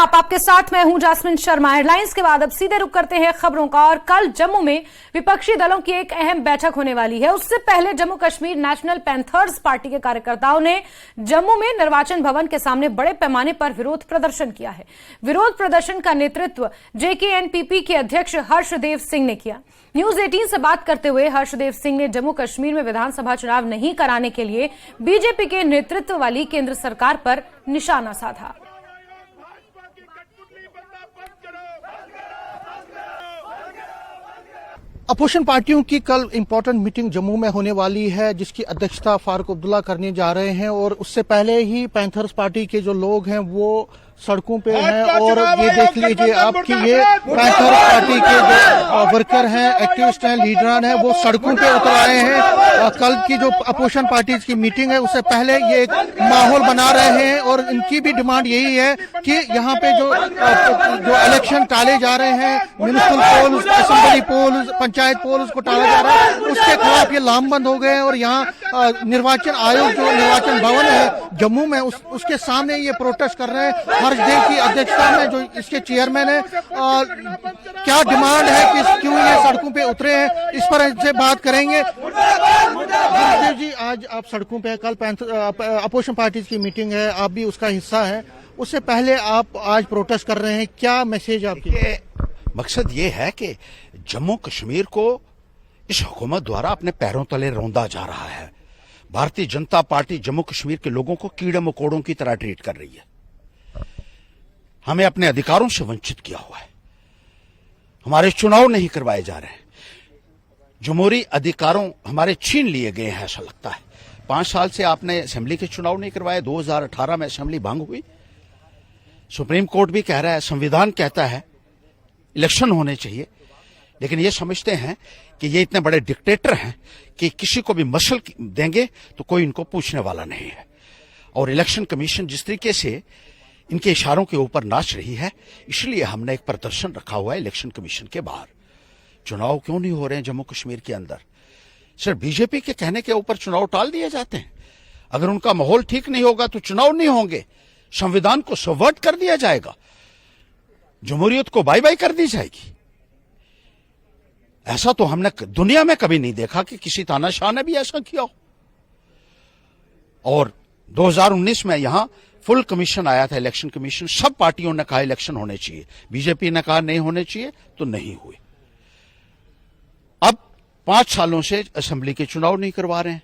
आप आपके साथ मैं हूं जास्मिन शर्मा। हेडलाइंस के बाद अब सीधे रुक करते हैं खबरों का। और कल जम्मू में विपक्षी दलों की एक अहम बैठक होने वाली है। उससे पहले Jammu Kashmir national panthers party के कार्यकर्ताओं ने जम्मू में निर्वाचन भवन के सामने बड़े पैमाने पर विरोध प्रदर्शन किया है। विरोध प्रदर्शन का नेतृत्व JKNPP के अध्यक्ष हर्षदेव सिंह ने किया। न्यूज 18 से बात करते हुए हर्षदेव सिंह ने जम्मू कश्मीर में विधानसभा चुनाव नहीं कराने के लिए बीजेपी के नेतृत्व वाली केंद्र सरकार पर निशाना साधा। अपोजिशन पार्टियों की कल इंपॉर्टेंट मीटिंग जम्मू में होने वाली है, जिसकी अध्यक्षता फारूक अब्दुल्ला करने जा रहे हैं। और उससे पहले ही पैंथर्स पार्टी के जो लोग हैं वो सड़कों पे हैं। और ये देख लीजिए आपकी ये पैंथर्स पार्टी के जो वर्कर हैं, एक्टिविस्ट हैं, लीडर हैं, वो सड़कों पे उतर आए हैं। कल की जो अपोजिशन पार्टी की मीटिंग है उससे पहले ये एक माहौल बना रहे हैं। और इनकी भी डिमांड यही है कि यहाँ पे जो इलेक्शन टाले जा रहे हैं, municipal polls, assembly polls, panchayat polls को टाला जा रहा है, उसके खिलाफ ये लामबंद हो गए हैं। और यहाँ निर्वाचन आयोग जो निर्वाचन भवन है जम्मू में उसके सामने ये प्रोटेस्ट कर रहे हैं। हर्षदेव की अध्यक्षता में जो इसके चेयरमैन है, क्या डिमांड है कि क्यों ये सड़कों पे उतरे हैं, इस पर इनसे बात करेंगे। हर्षदेव जी, आज आप सड़कों पे, कल अपोजिशन पार्टी की मीटिंग है, आप भी उसका हिस्सा है। उससे पहले आप आज प्रोटेस्ट कर रहे हैं, क्या मैसेज आपकी? मकसद ये है कि जम्मू कश्मीर को इस हुकूमत द्वारा अपने पैरों तले रौंदा जा रहा है। भारतीय जनता पार्टी जम्मू कश्मीर के लोगों को कीड़े मकोड़ों की तरह ट्रीट कर रही है। हमें अपने अधिकारों से वंचित किया हुआ है। हमारे चुनाव नहीं करवाए जा रहे हैं। जमहूरी अधिकारों हमारे छीन लिए गए हैं, ऐसा लगता है। 5 साल से आपने असेंबली के चुनाव नहीं करवाए। 2018 में असेंबली भंग हुई। सुप्रीम कोर्ट भी कह रहा है, संविधान कहता है इलेक्शन होने चाहिए, लेकिन ये समझते हैं कि ये इतने बड़े डिक्टेटर हैं कि किसी को भी मसल देंगे तो कोई इनको पूछने वाला नहीं है। और इलेक्शन कमीशन जिस तरीके से इनके इशारों के ऊपर नाच रही है, इसलिए हमने एक प्रदर्शन रखा हुआ है इलेक्शन कमीशन के बाहर। चुनाव क्यों नहीं हो रहे हैं जम्मू कश्मीर के अंदर? सिर्फ बीजेपी के कहने के ऊपर चुनाव टाल दिए जाते हैं। अगर उनका माहौल ठीक नहीं होगा तो चुनाव नहीं होंगे, संविधान को सबवर्ट कर दिया जाएगा, जमहूरियत को बाय बाय कर दी जाएगी। ऐसा तो हमने दुनिया में कभी नहीं देखा कि किसी तानाशाह ने भी ऐसा किया हो। और 2019 में यहां फुल कमीशन आया था, इलेक्शन कमीशन। सब पार्टियों ने कहा इलेक्शन होने चाहिए, बीजेपी ने कहा नहीं होने चाहिए, तो नहीं हुए। अब 5 सालों से असेंबली के चुनाव नहीं करवा रहे हैं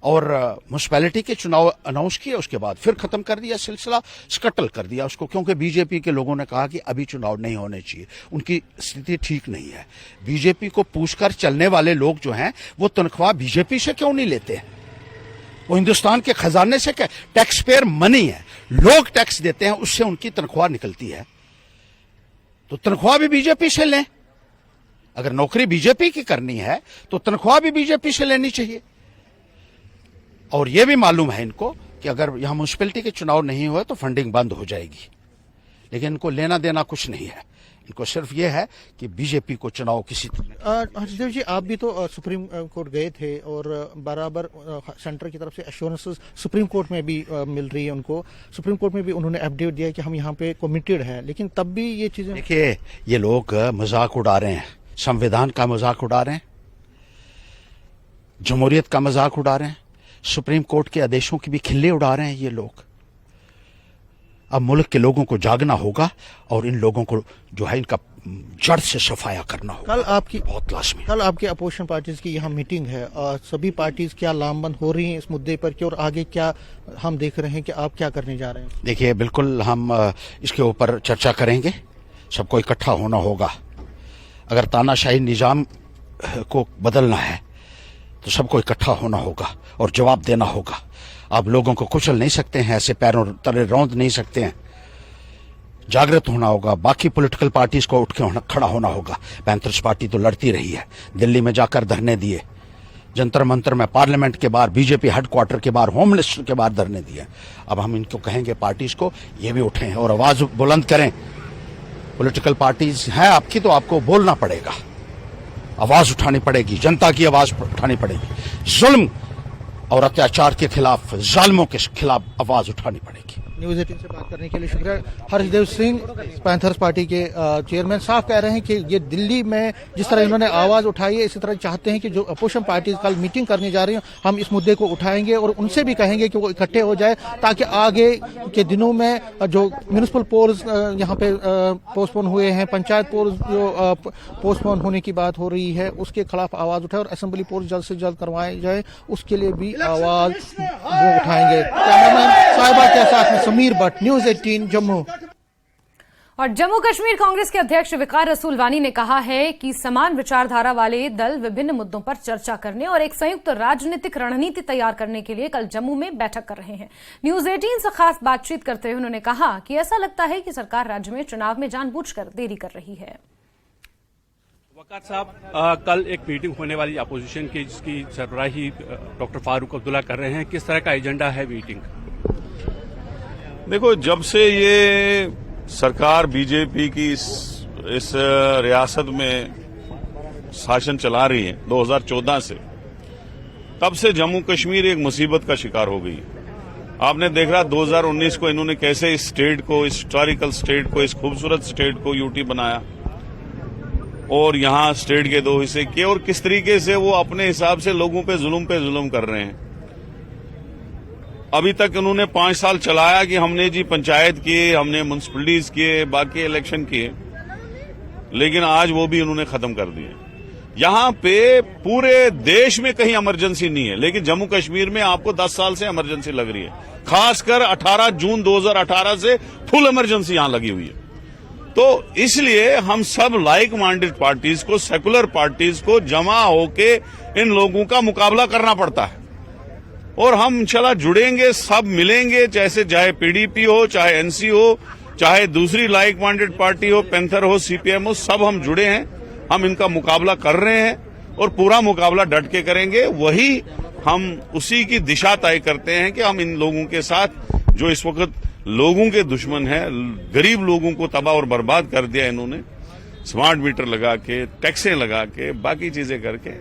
और म्युनिसिपैलिटी के चुनाव अनाउंस किए, उसके बाद फिर खत्म कर दिया सिलसिला, स्कटल कर दिया उसको, क्योंकि बीजेपी के लोगों ने कहा कि अभी चुनाव नहीं होने चाहिए, उनकी स्थिति ठीक नहीं है। बीजेपी को पूछकर चलने वाले लोग जो हैं वो तनख्वाह बीजेपी से क्यों नहीं लेते हैं? वो हिंदुस्तान के खजाने से क्या, टैक्स पेयर मनी है, लोग टैक्स देते हैं, उससे उनकी तनख्वाह निकलती है। तो तनख्वाह भी बीजेपी से लें। अगर नौकरी बीजेपी की करनी है तो तनख्वाह भी बीजेपी से लेनी चाहिए। और यह भी मालूम है इनको कि अगर यहां म्युनिसिपैलिटी के चुनाव नहीं हुए तो फंडिंग बंद हो जाएगी, लेकिन इनको लेना देना कुछ नहीं है। इनको सिर्फ ये है कि बीजेपी को चुनाव किसी हर्षदेव जी, आप भी तो सुप्रीम कोर्ट गए थे और बराबर सेंटर की तरफ से एश्योरेंसेस सुप्रीम कोर्ट में भी मिल रही है उनको। सुप्रीम कोर्ट में भी उन्होंने अपडेट दिया कि हम यहाँ पे कमिटेड हैं, लेकिन तब भी ये चीजें। देखिए, ये लोग मजाक उड़ा रहे हैं, संविधान का मजाक उड़ा रहे हैं, जमहूरियत का मजाक उड़ा रहे हैं, सुप्रीम कोर्ट के आदेशों की भी खिल्ली उड़ा रहे हैं ये लोग। अब मुल्क के लोगों को जागना होगा और इन लोगों को जो है इनका जड़ से सफाया करना होगा। कल आपकी बहुत लाजमी। कल आपके अपोजिशन पार्टीज की यहाँ मीटिंग है और सभी पार्टीज क्या लामबंद हो रही हैं इस मुद्दे पर कि, और आगे क्या हम देख रहे हैं कि आप क्या करने जा रहे हैं? देखिए, बिल्कुल हम इसके ऊपर चर्चा करेंगे, सबको इकट्ठा होना होगा। अगर तानाशाही निजाम को बदलना है तो सबको इकट्ठा होना होगा और जवाब देना होगा। आप लोगों को कुचल नहीं सकते हैं, ऐसे पैरों तले रौंद नहीं सकते हैं। जागृत होना होगा। बाकी पॉलिटिकल पार्टीज को उठ के खड़ा होना होगा। पैंथर्स पार्टी तो लड़ती रही है, दिल्ली में जाकर धरने दिए, जंतर मंतर में, पार्लियामेंट के बाहर, बीजेपी हेडक्वार्टर के बाहर, होम मिनिस्टर के बाहर धरने दिए। अब हम इनको कहेंगे पार्टीज को ये भी उठें और आवाज बुलंद करें। पॉलिटिकल पार्टीज हैं आपकी तो आपको बोलना पड़ेगा, आवाज उठानी पड़ेगी, जनता की आवाज उठानी पड़ेगी। जुल्म और अत्याचार के खिलाफ, जालिमों के खिलाफ आवाज उठानी पड़ेगी। न्यूज 18 से बात करने के लिए शुक्रिया। हर्षदेव सिंह पैंथर्स पार्टी के चेयरमैन साफ कह रहे हैं कि ये दिल्ली में जिस तरह इन्होंने आवाज उठाई है, इसी तरह चाहते हैं कि जो अपोजिशन पार्टीज कल मीटिंग करने जा रही हैं, हम इस मुद्दे को उठाएंगे और उनसे भी कहेंगे कि वो इकट्ठे हो जाए, ताकि आगे के दिनों में जो म्यूनिसिपल पोल्स यहाँ पे पोस्टपोन हुए हैं, पंचायत पोल्स जो पोस्टपोन होने की बात हो रही है, उसके खिलाफ आवाज उठाए और असेंबली पोल्स जल्द से जल्द करवाए जाए, उसके लिए भी आवाज वो उठाएंगे। कैमरामैन साहिबा के साथ में समीर भट्ट, न्यूज 18 जम्मू। और जम्मू कश्मीर कांग्रेस के अध्यक्ष वकार रसूलवानी ने कहा है कि समान विचारधारा वाले दल विभिन्न मुद्दों पर चर्चा करने और एक संयुक्त राजनीतिक रणनीति तैयार करने के लिए कल जम्मू में बैठक कर रहे हैं। न्यूज 18 से खास बातचीत करते हुए उन्होंने कहा कि ऐसा लगता है कि सरकार राज्य में चुनाव में जानबूझकर देरी कर रही है। वकार साहब, कल एक मीटिंग होने वाली अपोजिशन की, जिसकी सरबराही डॉक्टर फारूक अब्दुल्ला कर रहे हैं, किस तरह का एजेंडा है मीटिंग? देखो, जब से ये सरकार बीजेपी की इस रियासत में शासन चला रही है 2014 से, तब से जम्मू कश्मीर एक मुसीबत का शिकार हो गई। आपने देखा 2019 को इन्होंने कैसे इस स्टेट को, इस हिस्टोरिकल स्टेट को, इस खूबसूरत स्टेट को यूटी बनाया और यहां स्टेट के 2 हिस्से किए, और किस तरीके से वो अपने हिसाब से लोगों पे जुल्म कर रहे हैं। अभी तक उन्होंने 5 साल चलाया कि हमने जी पंचायत किए, हमने म्युनिसिपलिटीज किए, बाकी इलेक्शन किए, लेकिन आज वो भी उन्होंने खत्म कर दिए। यहां पे पूरे देश में कहीं इमरजेंसी नहीं है, लेकिन जम्मू कश्मीर में आपको 10 साल से इमरजेंसी लग रही है। खासकर 18 जून 2018 से फुल इमरजेंसी यहां लगी हुई है। तो इसलिए हम सब लाइक माइंडेड पार्टीज को, सेकुलर पार्टीज को जमा होके इन लोगों का मुकाबला करना पड़ता है, और हम इंशाल्लाह जुड़ेंगे, सब मिलेंगे, चाहे पीडीपी हो, चाहे एनसी हो, चाहे दूसरी लाइक माइंडेड पार्टी हो, पैंथर हो, सीपीएम हो, सब हम जुड़े हैं। हम इनका मुकाबला कर रहे हैं और पूरा मुकाबला डट के करेंगे। वही हम उसी की दिशा तय करते हैं कि हम इन लोगों के साथ, जो इस वक्त लोगों के दुश्मन है, गरीब लोगों को तबाह और बर्बाद कर दिया इन्होंने, स्मार्ट मीटर लगा के, टैक्सें लगा के, बाकी चीजें करके,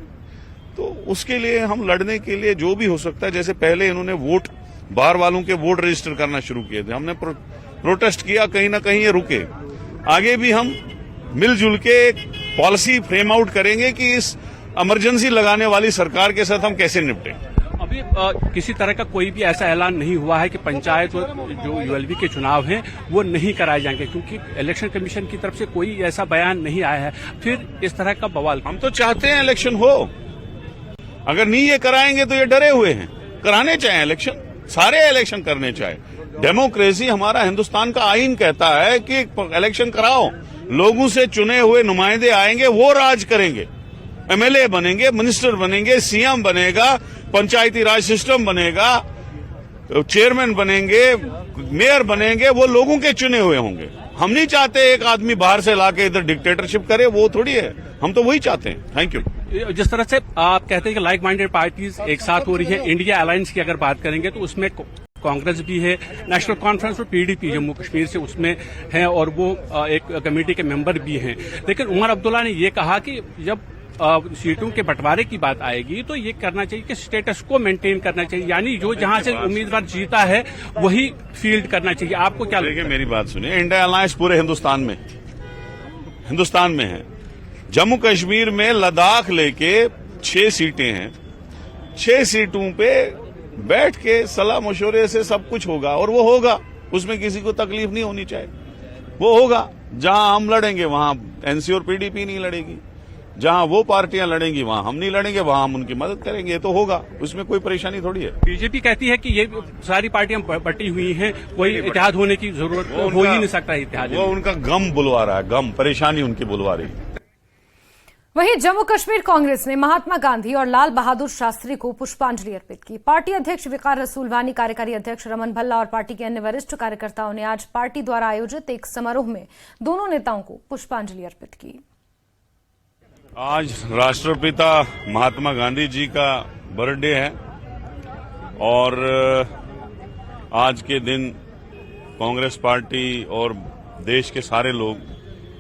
तो उसके लिए हम लड़ने के लिए जो भी हो सकता है। जैसे पहले इन्होंने वोट, बाहर वालों के वोट रजिस्टर करना शुरू किए थे, हमने प्रोटेस्ट किया, कहीं ना कहीं ये रुके। आगे भी हम मिलजुल के एक पॉलिसी फ्रेम आउट करेंगे कि इस इमरजेंसी लगाने वाली सरकार के साथ हम कैसे निपटें। अभी किसी तरह का कोई भी ऐसा ऐलान नहीं हुआ है कि पंचायत जो यूएलबी के चुनाव हैं वो नहीं कराए जाएंगे, क्योंकि इलेक्शन कमीशन की तरफ से कोई ऐसा बयान नहीं आया है। फिर इस तरह का बवाल, हम तो चाहते हैं इलेक्शन हो, अगर नहीं ये कराएंगे तो ये डरे हुए हैं। कराने चाहे इलेक्शन, सारे इलेक्शन करने चाहे। डेमोक्रेसी, हमारा हिंदुस्तान का आईन कहता है कि इलेक्शन कराओ, लोगों से चुने हुए नुमाइंदे आएंगे, वो राज करेंगे, एमएलए बनेंगे, मिनिस्टर बनेंगे, सीएम बनेगा, पंचायती राज सिस्टम बनेगा, चेयरमैन बनेंगे, मेयर बनेंगे, वो लोगों के चुने हुए होंगे। हम नहीं चाहते एक आदमी बाहर से लाके इधर डिक्टेटरशिप करे, वो थोड़ी है, हम तो वही चाहते हैं। Thank you. जिस तरह से आप कहते हैं कि लाइक माइंडेड पार्टीज एक साथ हो रही है, इंडिया अलायंस की अगर बात करेंगे तो उसमें कांग्रेस भी है, नेशनल कॉन्फ्रेंस और पीडीपी जम्मू कश्मीर से उसमें है, और वो एक कमेटी के मेंबर भी हैं। लेकिन उमर अब्दुल्ला ने ये कहा कि जब सीटों के बंटवारे की बात आएगी तो ये करना चाहिए कि स्टेटस को मेंटेन करना चाहिए, यानी जो जहां से उम्मीदवार जीता है वही फील्ड करना चाहिए। आपको क्या लगता है? मेरी बात सुनिए, इंडिया अलायंस पूरे हिंदुस्तान में है। जम्मू कश्मीर में लद्दाख लेके 6 सीटें हैं, 6 सीटों पे बैठ के सलाह मशवरे से सब कुछ होगा, और वो होगा, उसमें किसी को तकलीफ नहीं होनी चाहिए। वो होगा, जहां हम लड़ेंगे वहां एनसी और पीडीपी नहीं लड़ेगी, जहां वो पार्टियां लड़ेंगी वहां हम नहीं लड़ेंगे, वहां हम उनकी मदद करेंगे, तो होगा, उसमें कोई परेशानी थोड़ी है। बीजेपी कहती है कि ये सारी पार्टियां बटी हुई हैं, कोई इत्तेहाद होने की जरूरत हो ही नहीं सकता इत्तेहाद। वो उनका गम बुलवा रहा है, गम, परेशानी उनकी बुलवा रही है। वहीं जम्मू कश्मीर कांग्रेस ने महात्मा गांधी और लाल बहादुर शास्त्री को पुष्पांजलि अर्पित की। पार्टी अध्यक्ष वकार रसूलवानी, कार्यकारी अध्यक्ष रमन भल्ला और पार्टी के अन्य वरिष्ठ कार्यकर्ताओं ने आज पार्टी द्वारा आयोजित एक समारोह में दोनों नेताओं को पुष्पांजलि अर्पित की। आज राष्ट्रपिता महात्मा गांधी जी का बर्थडे है, और आज के दिन कांग्रेस पार्टी और देश के सारे लोग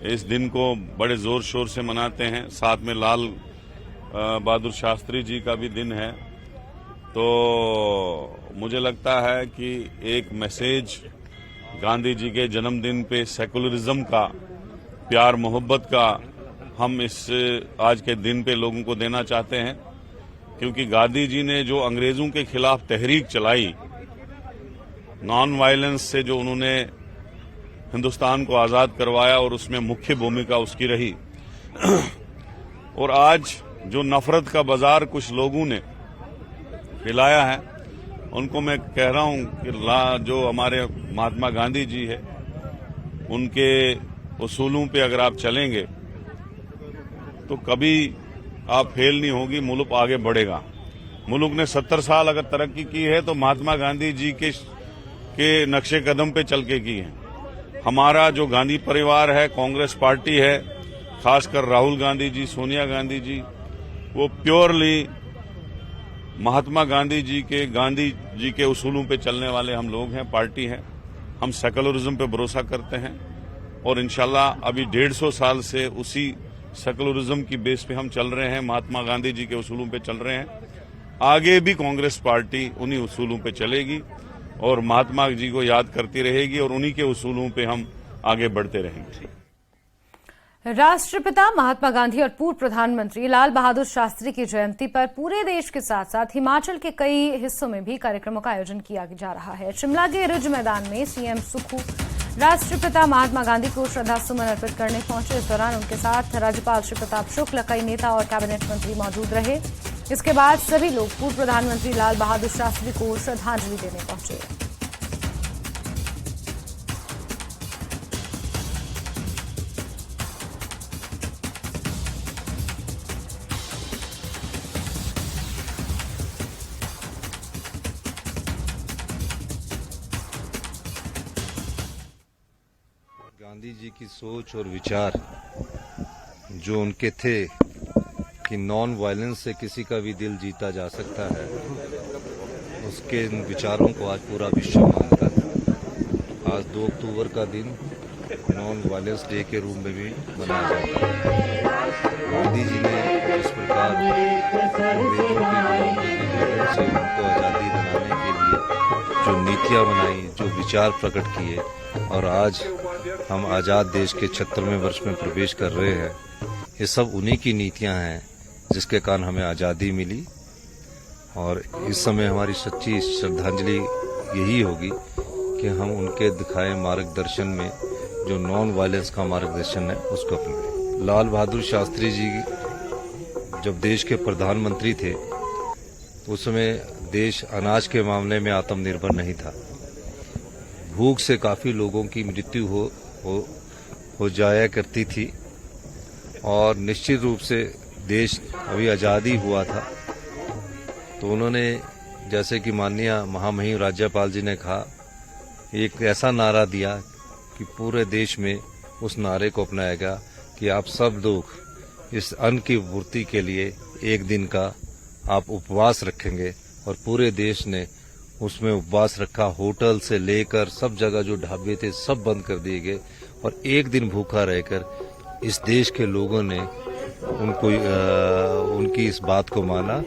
इस दिन को बड़े जोर शोर से मनाते हैं। साथ में लाल बहादुर शास्त्री जी का भी दिन है। तो मुझे लगता है कि एक मैसेज गांधी जी के जन्मदिन पे सेकुलरिज्म का, प्यार मोहब्बत का हम इस आज के दिन पे लोगों को देना चाहते हैं, क्योंकि गांधी जी ने जो अंग्रेजों के खिलाफ तहरीक चलाई, नॉन वायलेंस से जो उन्होंने हिंदुस्तान को आजाद करवाया और उसमें मुख्य भूमिका उसकी रही। और आज जो नफरत का बाजार कुछ लोगों ने फैलाया है, उनको मैं कह रहा हूं कि जो हमारे महात्मा गांधी जी है, उनके उसूलों पे अगर आप चलेंगे तो कभी आप फेल नहीं होगी, मुल्क आगे बढ़ेगा। मुल्क ने 70 साल अगर तरक्की की है तो महात्मा गांधी जी के नक्शे कदम पे चल के की है। हमारा जो गांधी परिवार है, कांग्रेस पार्टी है, खासकर राहुल गांधी जी, सोनिया गांधी जी, वो प्योरली महात्मा गांधी जी के उसूलों पे चलने वाले हम लोग हैं, पार्टी है। हम सेकुलरिज्म पे भरोसा करते हैं और इंशाल्लाह अभी 150 साल से उसी सेकुलरिज्म की बेस पे हम चल रहे हैं, महात्मा गांधी जी के उसूलों पे चल रहे हैं। आगे भी कांग्रेस पार्टी उन्हीं उसूलों पे चलेगी और महात्मा जी को याद करती रहेगी और उन्हीं के उसूलों पे हम आगे बढ़ते रहेंगे। राष्ट्रपिता महात्मा गांधी और पूर्व प्रधानमंत्री लाल बहादुर शास्त्री की जयंती पर पूरे देश के साथ साथ हिमाचल के कई हिस्सों में भी कार्यक्रमों का आयोजन किया जा रहा है। शिमला के रिज मैदान में सीएम सुक्खू राष्ट्रपिता महात्मा गांधी को श्रद्धासुमन अर्पित करने पहुंचे। इस दौरान उनके साथ राज्यपाल श्री प्रताप शुक्ल, कई नेता और कैबिनेट मंत्री मौजूद रहे। इसके बाद सभी लोग पूर्व प्रधानमंत्री लाल बहादुर शास्त्री को श्रद्धांजलि देने पहुंचे। गांधी जी की सोच और विचार जो उनके थे कि नॉन वायलेंस से किसी का भी दिल जीता जा सकता है, उसके इन विचारों को आज पूरा विश्व मानता है। आज 2 अक्टूबर का दिन नॉन वायलेंस डे के रूप में भी मनाया जाता है। गांधी जी ने जिस प्रकार अंग्रेजों के गुलामी से उनको आज़ादी दिलाने के लिए जो नीतियाँ बनाई, जो विचार प्रकट किए, और आज हम आज़ाद देश के 76वें वर्ष में प्रवेश कर रहे हैं, ये सब उन्हीं की नीतियां हैं जिसके कारण हमें आज़ादी मिली। और इस समय हमारी सच्ची श्रद्धांजलि यही होगी कि हम उनके दिखाए मार्गदर्शन में जो नॉन वायलेंस का मार्गदर्शन है उसको अपनाएं। लाल बहादुर शास्त्री जी जब देश के प्रधानमंत्री थे तो उस समय देश अनाज के मामले में आत्मनिर्भर नहीं था। भूख से काफ़ी लोगों की मृत्यु हो जाया करती थी और निश्चित रूप से देश अभी आज़ादी हुआ था तो उन्होंने, जैसे कि माननीय महामहिम राज्यपाल जी ने कहा, एक ऐसा नारा दिया कि पूरे देश में उस नारे को अपनाया गया कि आप सब लोग इस अन्न की पूर्ति के लिए एक दिन का आप उपवास रखेंगे। और पूरे देश ने उसमें उपवास रखा। होटल से लेकर सब जगह जो ढाबे थे सब बंद कर दिए गए और एक दिन भूखा रहकर इस देश के लोगों ने उनकी इस बात को माना।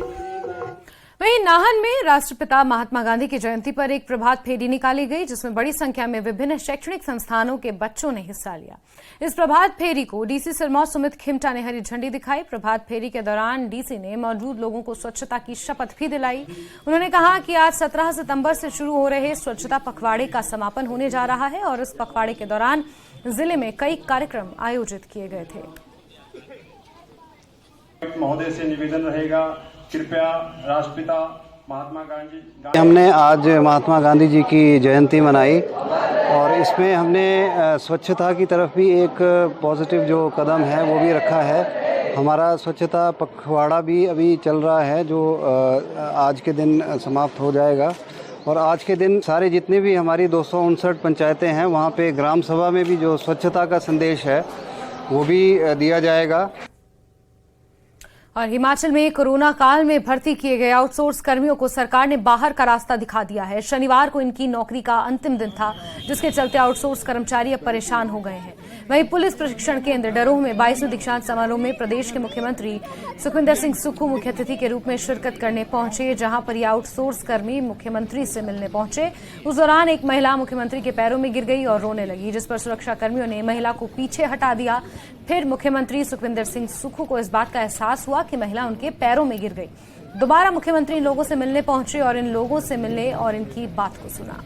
वहीं नाहन में राष्ट्रपिता महात्मा गांधी की जयंती पर एक प्रभात फेरी निकाली गई, जिसमें बड़ी संख्या में विभिन्न शैक्षणिक संस्थानों के बच्चों ने हिस्सा लिया। इस प्रभात फेरी को डीसी सिरमौर सुमित खिमटा ने हरी झंडी दिखाई। प्रभात फेरी के दौरान डीसी ने मौजूद लोगों को स्वच्छता की शपथ भी दिलाई। उन्होंने कहा कि आज 17 सितंबर से शुरू हो रहे स्वच्छता पखवाड़े का समापन होने जा रहा है और इस पखवाड़े के दौरान जिले में कई कार्यक्रम आयोजित किए गए थे। महोदय से निवेदन रहेगा, कृपया राष्ट्रपिता महात्मा गांधी। हमने आज महात्मा गांधी जी की जयंती मनाई और इसमें हमने स्वच्छता की तरफ भी एक पॉजिटिव जो कदम है वो भी रखा है। हमारा स्वच्छता पखवाड़ा भी अभी चल रहा है जो आज के दिन समाप्त हो जाएगा। और आज के दिन सारे जितने भी हमारी 259 पंचायतें हैं वहाँ पे ग्राम सभा में भी जो स्वच्छता का संदेश है वो भी दिया जाएगा। और हिमाचल में कोरोना काल में भर्ती किए गए आउटसोर्स कर्मियों को सरकार ने बाहर का रास्ता दिखा दिया है। शनिवार को इनकी नौकरी का अंतिम दिन था, जिसके चलते आउटसोर्स कर्मचारी अब परेशान हो गए हैं। वहीं पुलिस प्रशिक्षण केंद्र डरोह में 22वें दीक्षांत समारोह में प्रदेश के मुख्यमंत्री सुखविंदर सिंह सुक्खू मुख्य अतिथि के रूप में शिरकत करने पहुंचे, जहां पर ये आउटसोर्स कर्मी मुख्यमंत्री से मिलने पहुंचे। उस दौरान एक महिला मुख्यमंत्री के पैरों में गिर गई और रोने लगी, जिस पर सुरक्षा कर्मियों ने महिला को पीछे हटा दिया। फिर मुख्यमंत्री सुखविंदर सिंह सुक्खू को इस बात का एहसास हुआ कि महिला उनके पैरों में गिर गई। दोबारा मुख्यमंत्री इन लोगों से मिलने पहुंचे और इन लोगों से मिलने और इनकी बात को सुना।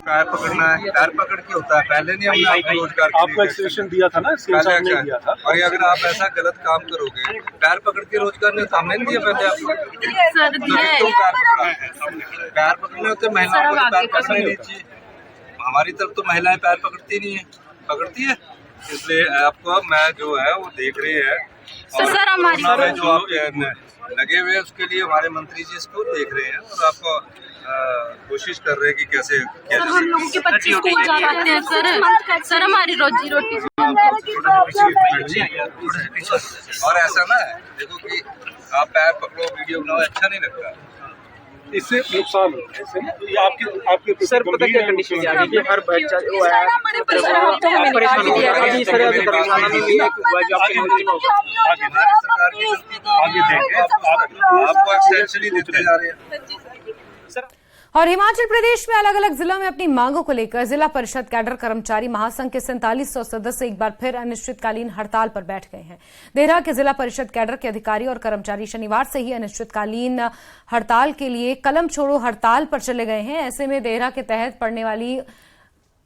पैर पकड़ना है, पैर पकड़ के होता है। पहले नहीं हमने आपको रोजगार आपको एक्सटेंशन दिया था ना, पहले नहीं दिया था। और अगर आप ऐसा गलत काम करोगे, पैर पकड़ के रोजगार ने सामने नहीं दिया पहले आपको। पैर पकड़ने होते महिलाओं को पैर पकड़ने नहीं चाहिए। हमारी तरफ तो महिलाएं पैर पकड़ती नहीं है, पकड़ती है। इसलिए आपको मैं जो है वो देख रही है और जो आप लगे हुए उसके लिए हमारे मंत्री जी इसको देख रहे हैं और आपको कोशिश कर रहे हैं कि कैसे सर हम लोगों के बच्चे स्कूल जा सकते हैं सर हमारी रोजी रोटी। और ऐसा ना है, देखो कि आप पैर पकड़ो वीडियो बनाओ, अच्छा नहीं लगता। इससे नुकसान होता है। आपके सर पता क्या कंडीशन है कि हर बच्चा जो है आगे देंगे, आपको एक्सटेंशन ही देते जा रहे हैं। और हिमाचल प्रदेश में अलग अलग जिलों में अपनी मांगों को लेकर जिला परिषद कैडर कर्मचारी महासंघ के 4700 सदस्य एक बार फिर अनिश्चितकालीन हड़ताल पर बैठ गए हैं। देहरा के जिला परिषद कैडर के अधिकारी और कर्मचारी शनिवार से ही अनिश्चितकालीन हड़ताल के लिए कलम छोड़ो हड़ताल पर चले गए हैं। ऐसे में देहरा के तहत पड़ने वाली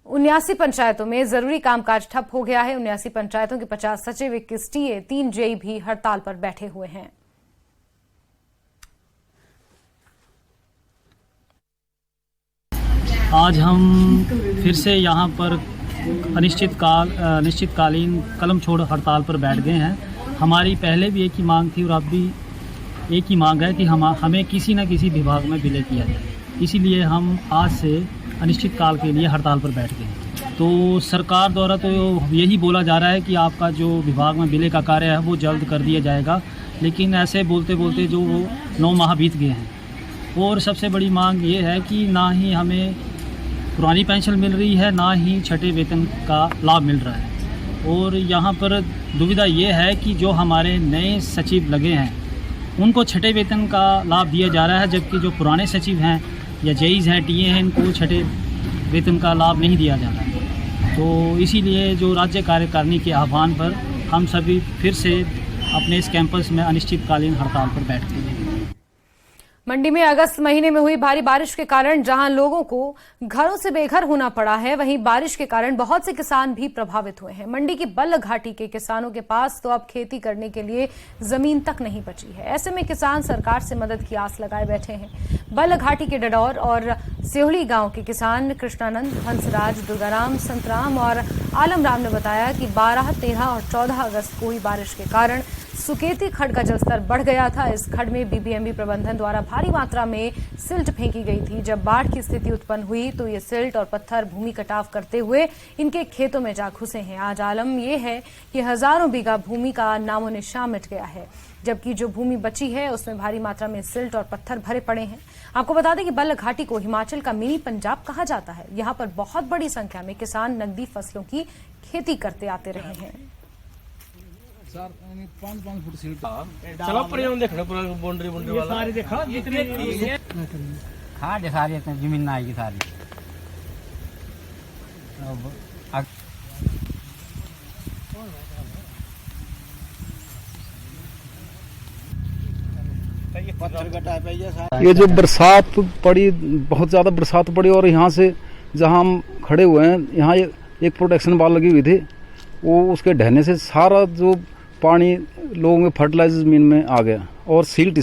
79 पंचायतों में जरूरी कामकाज ठप हो गया है। 79 पंचायतों के 50 सचिव, 21 टीए, 3 जेई भी हड़ताल पर बैठे हुए हैं। आज हम फिर से यहाँ पर अनिश्चितकालीन कलम छोड़ हड़ताल पर बैठ गए हैं। हमारी पहले भी एक ही मांग थी और अब भी एक ही मांग है कि हमें किसी न किसी विभाग में विलय किया जाए। इसीलिए हम आज से अनिश्चितकाल के लिए हड़ताल पर बैठ गए। तो सरकार द्वारा तो यही बोला जा रहा है कि आपका जो विभाग में विलय का कार्य है वो जल्द कर दिया जाएगा, लेकिन ऐसे बोलते बोलते जो 9 माह बीत गए हैं। और सबसे बड़ी मांग ये है कि ना ही हमें पुरानी पेंशन मिल रही है, ना ही छठे वेतन का लाभ मिल रहा है। और यहाँ पर दुविधा ये है कि जो हमारे नए सचिव लगे हैं उनको छठे वेतन का लाभ दिया जा रहा है, जबकि जो पुराने सचिव हैं या जेईज हैं, टीए हैं, इनको छठे वेतन का लाभ नहीं दिया जा रहा है। तो इसीलिए जो राज्य कार्यकारिणी के आह्वान पर हम सभी फिर से अपने इस कैंपस में अनिश्चितकालीन हड़ताल पर बैठ गए हैं। मंडी में अगस्त महीने में हुई भारी बारिश के कारण जहां लोगों को घरों से बेघर होना पड़ा है, वहीं बारिश के कारण बहुत से किसान भी प्रभावित हुए हैं। मंडी की बल्ह घाटी के किसानों के पास तो अब खेती करने के लिए जमीन तक नहीं बची है। ऐसे में किसान सरकार से मदद की आस लगाए बैठे हैं। बल्ह घाटी के डडौर और सिहोली गांव के किसान कृष्णानंद, हंसराज, दुर्गाराम, संतराम और आलमराम ने बताया कि 12, 13 और 14 अगस्त को हुई बारिश के कारण सुकेती खड्ड का जलस्तर बढ़ गया था। इस खड्ड में बीबीएमबी प्रबंधन द्वारा भारी मात्रा में सिल्ट फेंकी गई थी। जब बाढ़ की स्थिति उत्पन्न हुई तो ये सिल्ट और पत्थर भूमि कटाव करते हुए इनके खेतों में जा घुसे हैं। आज आलम ये है कि हजारों बीघा भूमि का नामो निशान मिट गया है, जबकि जो भूमि बची है उसमें भारी मात्रा में सिल्ट और पत्थर भरे पड़े हैं। आपको बता दें कि बल्ह घाटी को हिमाचल का मिनी पंजाब कहा जाता है। यहाँ पर बहुत बड़ी संख्या में किसान नकदी फसलों की खेती करते आते रहे हैं। 5 फुट सीट चलो पर देखना पूरा बाउंड्री वाला सारी देखा जितने खाद सारी जमीन ना आएगी सारी। ये जो बरसात पड़ी, बहुत ज़्यादा बरसात पड़ी और यहाँ से जहाँ हम खड़े हुए हैं यहाँ एक प्रोटेक्शन वाल लगी हुई थी, वो उसके ढहने से सारा जो पानी लोगों के फर्टिलाइजर जमीन में आ गया और सील्ट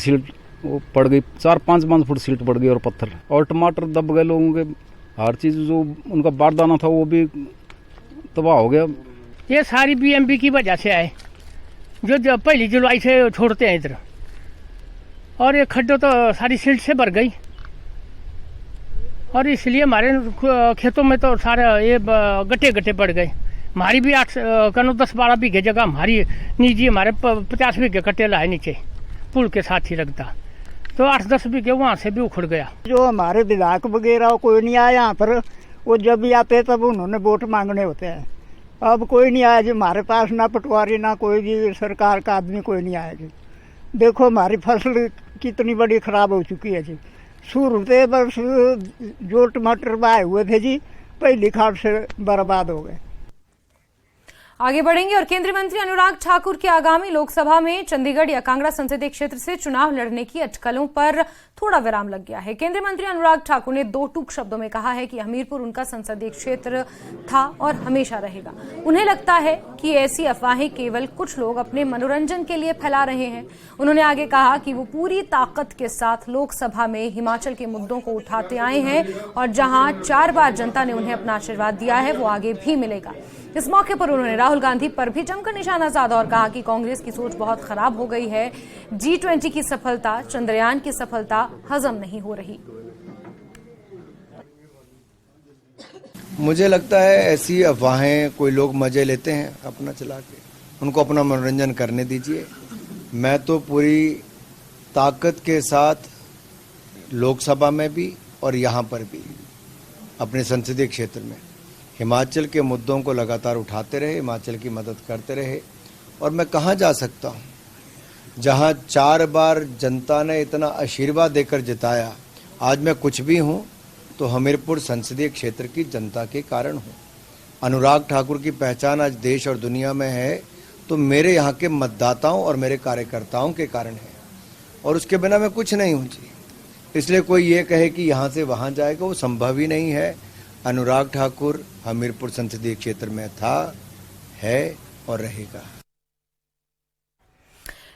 वो पड़ गई। 4-5 फुट सील्ट पड़ गई और पत्थर और टमाटर दब गए लोगों के। हर चीज़ जो उनका बारदाना था वो भी तबाह हो गया। ये सारी बीएमबी की वजह से आए, जो 1 जुलाई से छोड़ते हैं इधर, और ये खड्डो तो सारी सील्ट से भर गई। और इसलिए हमारे खेतों में तो सारे ये गट्टे गट्टे पड़ गए। हमारी भी 10-12 बीघे जगह हमारी निजी, हमारे 50 बीघे कटेला है नीचे पुल के साथ ही लगता, तो 8-10 बीघे वहाँ से भी उखड़ गया। जो हमारे विधायक वगैरह कोई नहीं आया यहाँ पर, वो जब भी आते तब उन्होंने वोट मांगने होते हैं। अब कोई नहीं आया जी हमारे पास, ना पटवारी ना कोई भी सरकार का आदमी कोई नहीं आया जी। देखो हमारी फसल कितनी बड़ी खराब हो चुकी है जी। शुरू से बस जो टमाटर बाए हुए थे जी पहली खाद से बर्बाद हो गए। आगे बढ़ेंगे और केंद्रीय मंत्री अनुराग ठाकुर की आगामी लोकसभा में चंडीगढ़ या कांगड़ा संसदीय क्षेत्र से चुनाव लड़ने की अटकलों पर थोड़ा विराम लग गया है। केंद्रीय मंत्री अनुराग ठाकुर ने 2 टूक शब्दों में कहा है कि हमीरपुर उनका संसदीय क्षेत्र था और हमेशा रहेगा। उन्हें लगता है कि ऐसी अफवाहें केवल कुछ लोग अपने मनोरंजन के लिए फैला रहे हैं। उन्होंने आगे कहा कि वो पूरी ताकत के साथ लोकसभा में हिमाचल के मुद्दों को उठाते आए हैं और जहां 4 बार जनता ने उन्हें अपना आशीर्वाद दिया है वो आगे भी मिलेगा। इस मौके पर उन्होंने राहुल गांधी पर भी जमकर निशाना साधा और कहा कि कांग्रेस की सोच बहुत खराब हो गई है। G20 की सफलता, चंद्रयान की सफलता हजम नहीं हो रही। मुझे लगता है ऐसी अफवाहें कोई लोग मजे लेते हैं अपना चला के, उनको अपना मनोरंजन करने दीजिए। मैं तो पूरी ताकत के साथ लोकसभा में भी और यहाँ पर भी अपने संसदीय क्षेत्र में हिमाचल के मुद्दों को लगातार उठाते रहे, हिमाचल की मदद करते रहे। और मैं कहाँ जा सकता हूँ जहाँ 4 बार जनता ने इतना आशीर्वाद देकर जिताया। आज मैं कुछ भी हूँ तो हमीरपुर संसदीय क्षेत्र की जनता के कारण हूँ। अनुराग ठाकुर की पहचान आज देश और दुनिया में है तो मेरे यहाँ के मतदाताओं और मेरे कार्यकर्ताओं के कारण है, और उसके बिना मैं कुछ नहीं हूँ जी। इसलिए कोई ये कहे कि यहाँ से वहाँ जाएगा, वो संभव ही नहीं है। अनुराग ठाकुर हमीरपुर संसदीय क्षेत्र में था, है और रहेगा।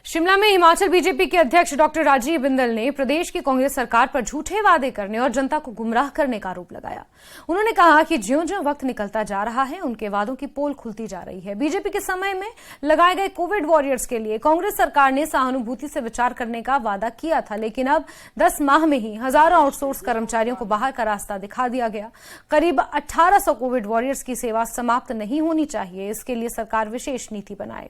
शिमला में हिमाचल बीजेपी के अध्यक्ष डॉक्टर राजीव बिंदल ने प्रदेश की कांग्रेस सरकार पर झूठे वादे करने और जनता को गुमराह करने का आरोप लगाया। उन्होंने कहा कि ज्यों-ज्यों वक्त निकलता जा रहा है उनके वादों की पोल खुलती जा रही है। बीजेपी के समय में लगाए गए कोविड वॉरियर्स के लिए कांग्रेस सरकार ने सहानुभूति से विचार करने का वादा किया था, लेकिन अब 10 माह में ही हजारों आउटसोर्स कर्मचारियों को बाहर का रास्ता दिखा दिया गया। करीब 1800 कोविड वॉरियर्स की सेवा समाप्त नहीं होनी चाहिए, इसके लिए सरकार विशेष नीति बनाए।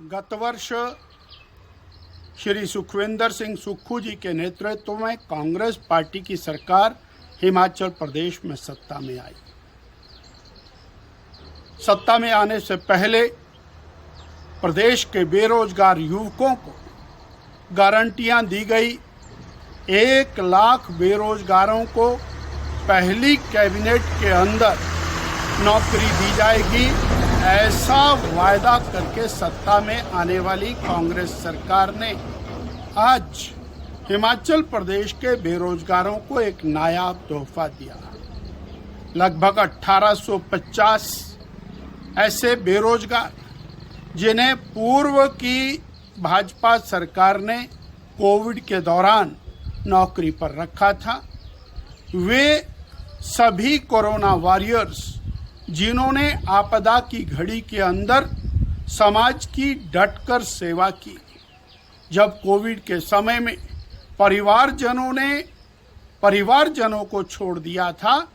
गत वर्ष श्री सुखविंदर सिंह सुक्खू जी के नेतृत्व में कांग्रेस पार्टी की सरकार हिमाचल प्रदेश में सत्ता में आई। सत्ता में आने से पहले प्रदेश के बेरोजगार युवकों को गारंटियां दी गई। 1 लाख बेरोजगारों को पहली कैबिनेट के अंदर नौकरी दी जाएगी, ऐसा वायदा करके सत्ता में आने वाली कांग्रेस सरकार ने आज हिमाचल प्रदेश के बेरोजगारों को एक नायाब तोहफा दिया। लगभग 1850 ऐसे बेरोजगार जिन्हें पूर्व की भाजपा सरकार ने कोविड के दौरान नौकरी पर रखा था, वे सभी कोरोना वॉरियर्स जिन्होंने आपदा की घड़ी के अंदर समाज की डटकर सेवा की। जब कोविड के समय में परिवारजनों को छोड़ दिया था,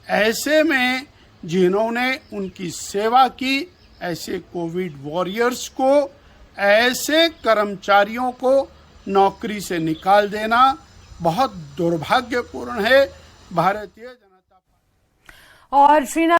ऐसे में जिन्होंने उनकी सेवा की, ऐसे कोविड वॉरियर्स को, ऐसे कर्मचारियों को नौकरी से निकाल देना बहुत दुर्भाग्यपूर्ण है। भारतीय जनता पार्टी और श्रीनगर